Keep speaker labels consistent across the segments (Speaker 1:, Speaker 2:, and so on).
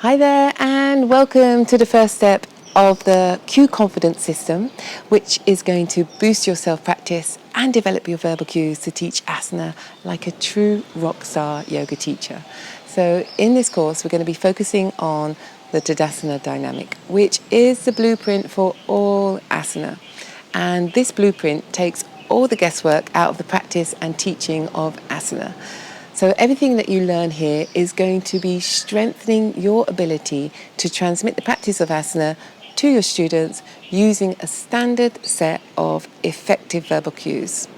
Speaker 1: Hi there, and welcome to the first step of the Cue Confidence system, which is going to boost your self-practice and develop your verbal cues to teach asana like a true rock star yoga teacher. So in this course, we're going to be focusing on the Tadasana Dynamic, which is the blueprint for all asana. And this blueprint takes all the guesswork out of the practice and teaching of asana. So everything that you learn here is going to be strengthening your ability to transmit the practice of asana to your students using a standard set of effective verbal cues.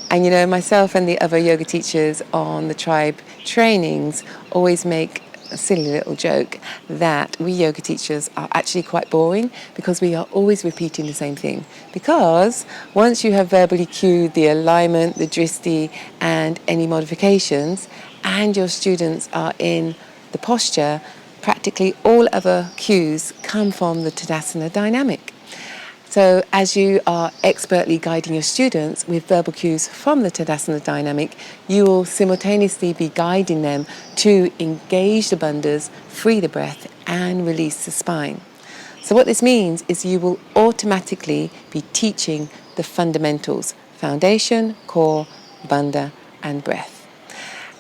Speaker 1: And you know, myself and the other yoga teachers on the tribe trainings always make a silly little joke that we yoga teachers are actually quite boring because we are always repeating the same thing. Because once you have verbally cued the alignment, the dristi, and any modifications, and your students are in the posture, practically all other cues come from the Tadasana Dynamic. So as you are expertly guiding your students with verbal cues from the Tadasana Dynamic, you will simultaneously be guiding them to engage the bandhas, free the breath, and release the spine. So what this means is you will automatically be teaching the fundamentals: foundation, core, bandha, and breath.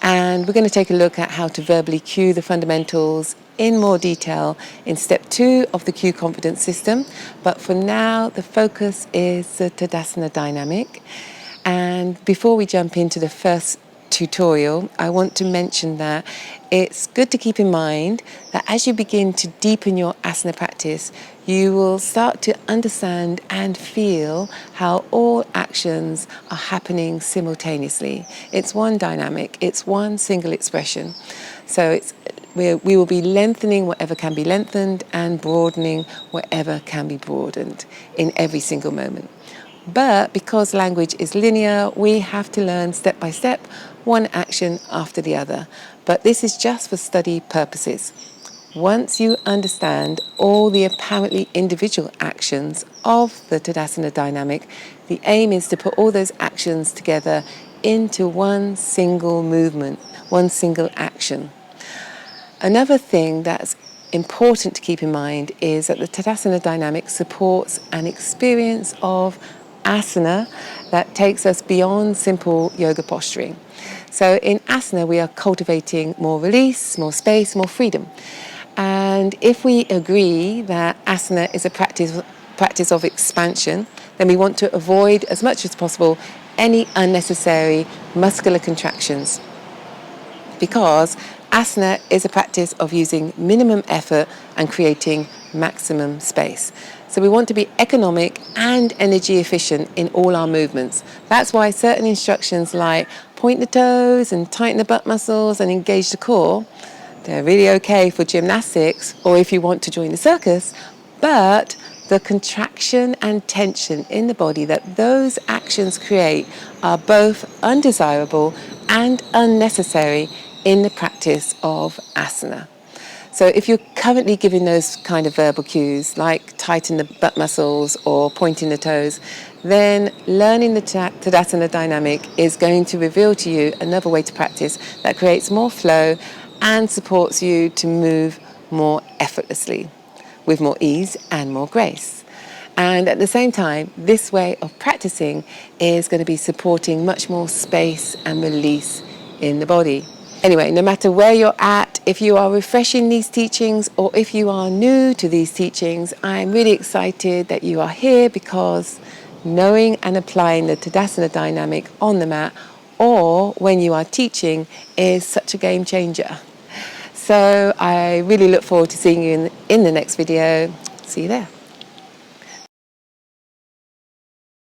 Speaker 1: And we're going to take a look at how to verbally cue the fundamentals in more detail in step 2 of the Cue Confidence system. But for now, the focus is the Tadasana Dynamic. And before we jump into the first tutorial, I want to mention that it's good to keep in mind that as you begin to deepen your asana practice, you will start to understand and feel how all actions are happening simultaneously. It's one dynamic, it's one single expression. So we will be lengthening whatever can be lengthened and broadening whatever can be broadened in every single moment. But because language is linear, we have to learn step by step, one action after the other. But this is just for study purposes. Once you understand all the apparently individual actions of the Tadasana Dynamic, the aim is to put all those actions together into one single movement, one single action. Another thing that's important to keep in mind is that the Tadasana Dynamic supports an experience of asana that takes us beyond simple yoga posturing. So in asana, we are cultivating more release, more space, more freedom. And if we agree that asana is a practice of expansion, then we want to avoid as much as possible any unnecessary muscular contractions, because asana is a practice of using minimum effort and creating maximum space. So we want to be economic and energy efficient in all our movements. That's why certain instructions like point the toes and tighten the butt muscles and engage the core, they're really okay for gymnastics or if you want to join the circus, but the contraction and tension in the body that those actions create are both undesirable and unnecessary in the practice of asana. So if you're currently giving those kind of verbal cues, like tighten the butt muscles or pointing the toes, then learning the Tadasana Dynamic is going to reveal to you another way to practice that creates more flow and supports you to move more effortlessly, with more ease and more grace. And at the same time, this way of practicing is going to be supporting much more space and release in the body. Anyway, no matter where you're at, if you are refreshing these teachings or if you are new to these teachings, I'm really excited that you are here, because knowing and applying the Tadasana Dynamic on the mat or when you are teaching is such a game changer. So I really look forward to seeing you in the next video. See you there.